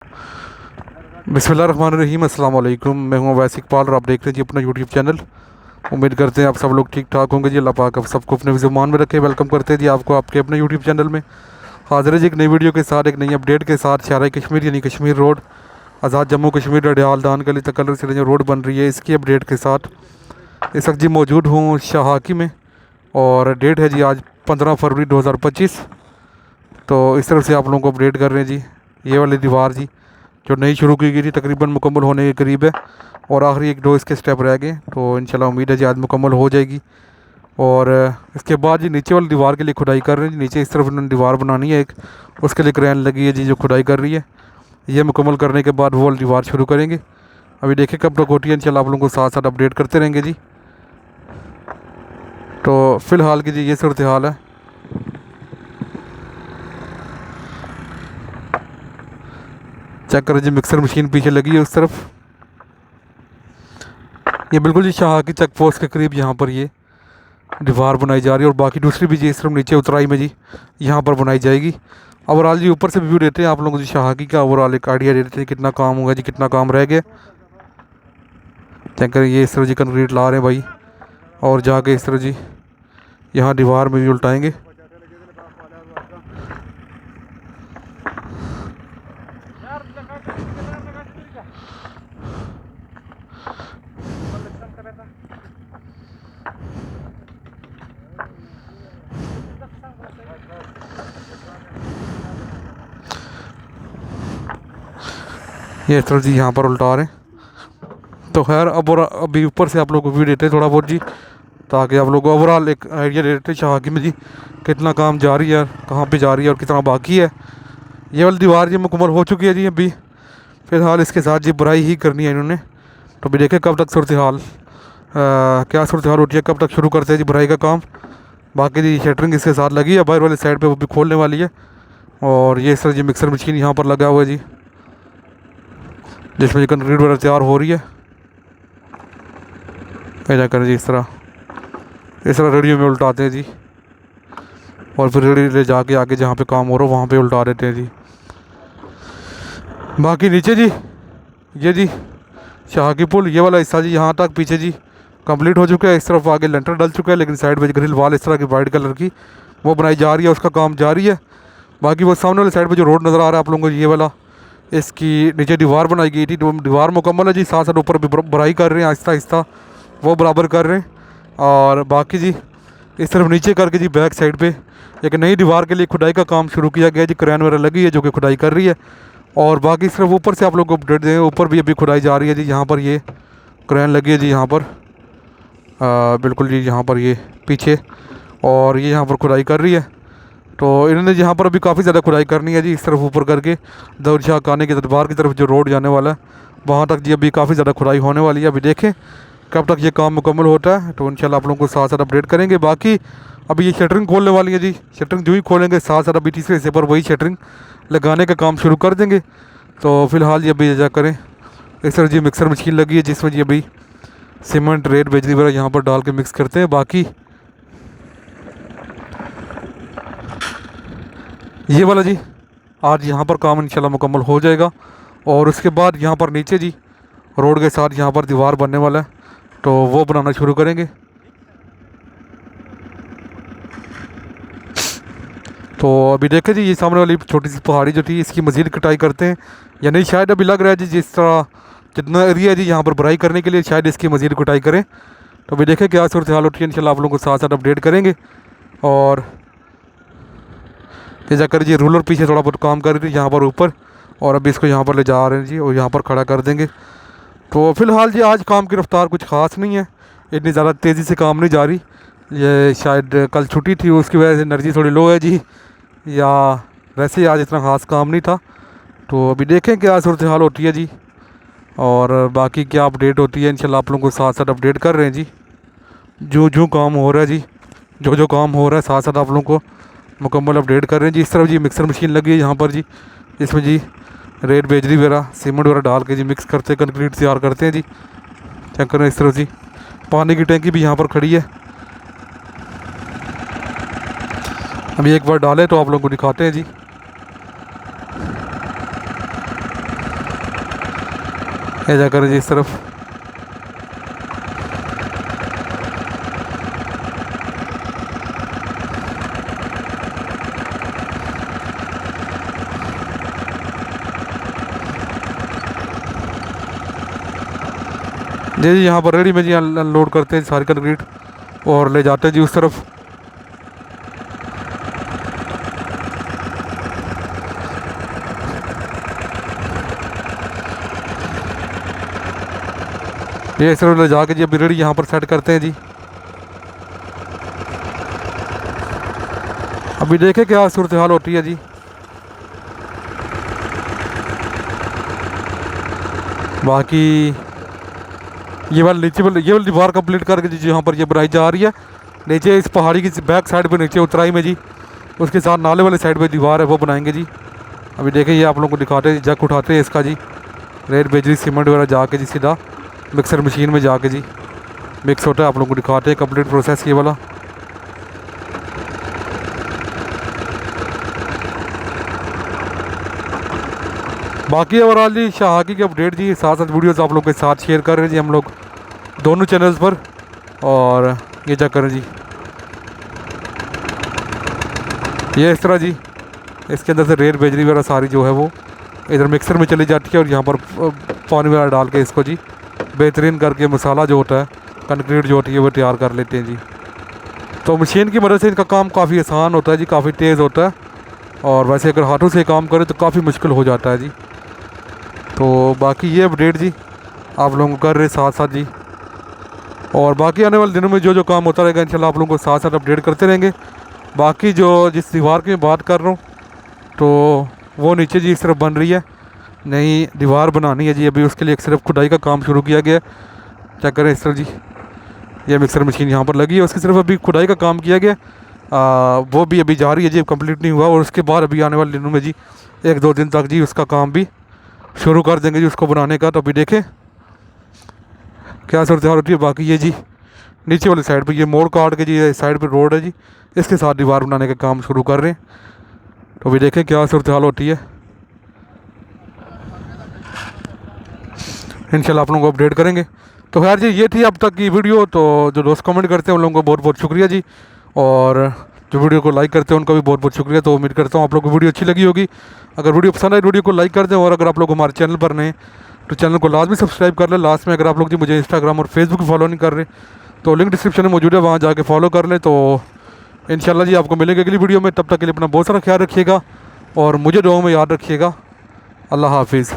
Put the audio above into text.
बिस्मिल्लाहिर्रहमानिर्रहीम, अस्सलाम वालेकुम। मैं हूं अवैस इकबाल और आप देख रहे हैं जी अपना यूट्यूब चैनल। उम्मीद करते हैं आप सब लोग ठीक ठाक होंगे जी। अल्लाह पाक आप सबको अपने ज़ुबान में रखे। वेलकम करते हैं जी आपको आपके अपने यूट्यूब चैनल में। हाजिर है जी एक नई वीडियो के साथ, एक नई अपडेट के साथ। शहर कश्मीर यानी कश्मीर रोड आज़ाद जम्मू कश्मीर डडियाल दान गली तक कलर से जो रोड बन रही है, इसकी अपडेट के साथ इस वक्त जी मौजूद हूँ शाहाकी में। और डेट है जी आज 15 फरवरी 2025। तो इस तरफ से आप लोगों को अपडेट कर रहे हैं जी। ये वाली दीवार जी जो नई शुरू की गई थी तकरीबन मुकम्मल होने के करीब है, और आखिरी एक दो इसके स्टेप रह गए। तो इंशाल्लाह उम्मीद है जी आज मुकम्मल हो जाएगी। और इसके बाद जी नीचे वाली दीवार के लिए खुदाई कर रहे हैं जी। नीचे इस तरफ उन्होंने दीवार बनानी है एक, उसके लिए क्रेन लगी है जी जो खुदाई कर रही है। ये मुकम्मल करने के बाद वो वाली दीवार शुरू करेंगे। अभी देखें कब तक होती है, इंशाल्लाह आप लोगों को साथ साथ अपडेट करते रहेंगे जी। तो फ़िलहाल की जी ये सूरत हाल है। चेक करें जी, मिक्सर मशीन पीछे लगी है उस तरफ। ये बिल्कुल जी शाह की चेक पोस्ट के करीब यहाँ पर ये दीवार बनाई जा रही है, और बाकी दूसरी भी जी इस तरफ नीचे उतराई में जी यहाँ पर बनाई जाएगी। ओवरऑल जी ऊपर से व्यू देते हैं आप लोगों को जी शाहाकी का ओवरऑल एक आइडिया देते हैं कितना काम होगा जी, कितना काम रह गया। चेक करें ये इस तरह जी कंक्रीट ला रहे हैं भाई, और जाके इस तरह जी यहाँ दीवार में भी उल्टाएंगे। ये इस तरह जी यहाँ पर उल्टा रहे हैं। तो खैर अब और अभी ऊपर से आप लोग को व्यू देते हैं थोड़ा बहुत जी, ताकि आप लोग ओवरऑल एक आइडिया दे देते हैं शाहाकी में जी कितना काम जारी है, कहाँ पे जा रही है और कितना बाकी है। ये वाली दीवार जी मुकम्मल हो चुकी है जी। अभी फ़िलहाल इसके साथ जी बुराई ही करनी है इन्होंने। तो अभी देखें कब तक सूरत हाल क्या सूरत हाल होती है, कब तक शुरू करते हैं जी बुराई का काम। बाकी जी शटरिंग इसके साथ लगी है बाहर वाली साइड पे, वो भी खोलने वाली है। और ये सर जी मिक्सर मशीन यहाँ पर लगा हुआ है जी, जिसमें कंक्रीट वगैरह तैयार हो रही है। ऐसा करें जी इस तरह रेडियो में उल्टाते हैं जी, और फिर रेडी ले जाके आगे जहाँ पे काम हो रहा है वहाँ पे उल्टा देते हैं जी। बाकी नीचे जी ये जी शाहाकी पुल ये वाला हिस्सा जी यहाँ तक पीछे जी कंप्लीट हो चुका है। इस तरफ आगे लेंटर डल चुका है, लेकिन साइड पे ग्रिल वाल इस तरह की वाइट कलर की वो बनाई जा रही है, उसका काम जारी है। बाकी वो सामने वाले साइड पे जो रोड नज़र आ रहा है आप लोगों को ये वाला, इसकी नीचे दीवार बनाई गई थी, तो दीवार मुकम्मल है जी। साथ साथ ऊपर भी भराई कर रहे हैं आहिस्ता आहिस्ता, वो बराबर कर रहे हैं। और बाकी जी इस तरफ नीचे करके जी बैक साइड पे एक नई दीवार के लिए खुदाई का काम शुरू किया गया जी। क्रेन वगैरह लगी है जो कि खुदाई कर रही है। और बाकी सिर्फ ऊपर से आप लोग को अपडेट दें, ऊपर भी अभी खुदाई जा रही है जी। यहाँ पर ये क्रेन लगी है जी यहाँ पर बिल्कुल जी यहाँ पर ये पीछे, और ये यहाँ पर खुदाई कर रही है। तो इन्होंने यहाँ पर अभी काफ़ी ज़्यादा खुदाई करनी है जी। इस तरफ ऊपर करके दौर शाह खाने के दरबार की तरफ जो रोड जाने वाला है वहाँ तक जी अभी काफ़ी ज़्यादा खुदाई होने वाली है। अभी देखें कब तक ये काम मुकम्मल होता है, तो इंशाल्लाह आप लोगों को साथ साथ अपडेट करेंगे। बाकी अभी ये शटरिंग खोलने वाली है जी। शटरिंग जो ही खोलेंगे साथ साथ अभी तीसरे हिस्से पर वही शटरिंग लगाने का काम शुरू कर देंगे। तो फ़िलहाल ये अभी जा करें इस तरह जी मिक्सर मशीन लगी है जिसमें जी अभी सीमेंट रेत बिजली वगैरह यहाँ पर डाल के मिक्स करते हैं। बाकी ये वाला जी आज यहाँ पर काम इंशाल्लाह मुकम्मल हो जाएगा, और उसके बाद यहाँ पर नीचे जी रोड के साथ यहाँ पर दीवार बनने वाला है, तो वो बनाना शुरू करेंगे। तो अभी देखें जी ये सामने वाली छोटी सी पहाड़ी जो थी इसकी मज़ीद कटाई करते हैं, या नहीं शायद अभी लग रहा है जी जिस तरह जितना एरिया है जी यहाँ पर भराई करने के लिए शायद इसकी मज़ीद कटाई करें। तो अभी देखें क्या सूरत हाल होती है, इंशाल्लाह आप लोगों को साथ साथ अपडेट करेंगे। और ये जाकर जी रूलर पीछे थोड़ा बहुत काम कर रही थी यहाँ पर ऊपर, और अभी इसको यहाँ पर ले जा रहे हैं जी और यहाँ पर खड़ा कर देंगे। तो फ़िलहाल जी आज काम की रफ्तार कुछ ख़ास नहीं है, इतनी ज़्यादा तेज़ी से काम नहीं जा रही। ये शायद कल छुट्टी थी उसकी वजह से एनर्जी थोड़ी लो है जी, या वैसे ही आज इतना ख़ास काम नहीं था। तो अभी देखें क्या सूरत हाल होती है जी, और बाकी क्या अपडेट होती है इंशाल्लाह आप लोगों को साथ साथ अपडेट कर रहे हैं जी। जो जो काम हो रहा है जी, जो काम हो रहा है साथ साथ आप लोगों को मुकम्मल अपडेट कर रहे हैं जी। इस तरफ जी मिक्सर मशीन लगी है यहाँ पर जी, इसमें जी रेत बेजरी वगैरह सीमेंट वगैरह डाल के जी मिक्स करते हैं, कंक्रीट तैयार करते हैं जी। चेक करें इस तरफ जी पानी की टैंकी भी यहाँ पर खड़ी है। अभी एक बार डालें तो आप लोगों को दिखाते हैं जी। ये जाकर जी इस तरफ जी यहाँ पर रेडी में जी अनलोड करते हैं सारी कंक्रीट और ले जाते हैं जी उस तरफ। ये इस तरफ ले जाके जी अभी रेडी यहाँ पर सेट करते हैं जी। अभी देखें क्या सूरत हाल होती है जी। बाकी ये वाली नीचे वाली ये वाली दीवार कंप्लीट करके जी यहाँ पर ये बनाई जा रही है। नीचे इस पहाड़ी की बैक साइड पे नीचे उतराई में जी उसके साथ नाले वाले साइड पे दीवार है वो बनाएंगे जी। अभी देखिए ये आप लोगों को दिखाते हैं, जग उठाते हैं इसका जी, रेत बेजरी सीमेंट वगैरह जाके जी सीधा मिक्सर मशीन में जाके जी मिक्स होता है। आप लोगों को दिखाते हैं कंप्लीट प्रोसेस ये वाला। बाकी ओवरऑल जी शाहकी की अपडेट जी साथ साथ वीडियोस आप लोग के साथ शेयर कर रहे हैं जी हम लोग दोनों चैनल्स पर। और ये चेक करें जी, ये इस तरह जी इसके अंदर से रेत बेजरी वगैरह सारी जो है वो इधर मिक्सर में चली जाती है और यहाँ पर पानी वगैरह डाल के इसको जी बेहतरीन करके मसाला जो होता है कंक्रीट जो होती है वो तैयार कर लेते हैं जी। तो मशीन की मदद से इनका काम काफ़ी आसान होता है जी, काफ़ी तेज़ होता है। और वैसे अगर हाथों से काम करें तो काफ़ी मुश्किल हो जाता है जी। तो बाकी ये अपडेट जी आप लोगों को कर रहे साथ साथ जी। और बाकी आने वाले दिनों में जो जो काम होता रहेगा इंशाल्लाह आप लोगों को साथ साथ अपडेट करते रहेंगे। बाकी जो जिस दीवार की मैं बात कर रहा हूँ तो वो नीचे जी इस तरफ बन रही है, नई दीवार बनानी है जी। अभी उसके लिए एक सिर्फ खुदाई का काम शुरू किया गया। चेक करें इस तरफ जी, ये मिक्सर मशीन यहाँ पर लगी है, उसकी सिर्फ अभी खुदाई का काम किया गया। वो भी अभी जारी है जी, कंप्लीट नहीं हुआ। और उसके बाद अभी आने वाले दिनों में जी 1-2 दिन तक जी उसका काम भी शुरू कर देंगे जी उसको बनाने का। तो अभी देखें क्या सूरत हाल होती है। बाकी ये जी नीचे वाली साइड पे ये मोड़ काट के जी साइड पे रोड है जी, इसके साथ दीवार बनाने का काम शुरू कर रहे हैं। तो अभी देखें क्या सूरत हाल होती है। इंशाल्लाह आप लोगों को अपडेट करेंगे। तो खैर जी ये थी अब तक की वीडियो। तो जो दोस्त कमेंट करते हैं उन लोगों को बहुत बहुत शुक्रिया जी, और जो वीडियो को लाइक करते हैं उनका भी बहुत बहुत शुक्रिया। तो उम्मीद करता हूँ आप लोगों को वीडियो अच्छी लगी होगी। अगर वीडियो पसंद आए वीडियो को लाइक कर दें, और अगर आप लोग हमारे चैनल पर नए तो चैनल को लाजमी सब्सक्राइब कर लें। लास्ट में अगर आप लोग जी मुझे इंस्टाग्राम और फेसबुक फॉलो नहीं कर रहे तो लिंक डिस्क्रिप्शन में मौजूद है, वहाँ जाके फॉलो कर लें। तो इंशाल्लाह जी आपको मिलेंगे अगली वीडियो में। तब तक के लिए अपना बहुत सारा ख्याल रखिएगा और मुझे दुआओं में याद रखिएगा। अल्लाह हाफिज़।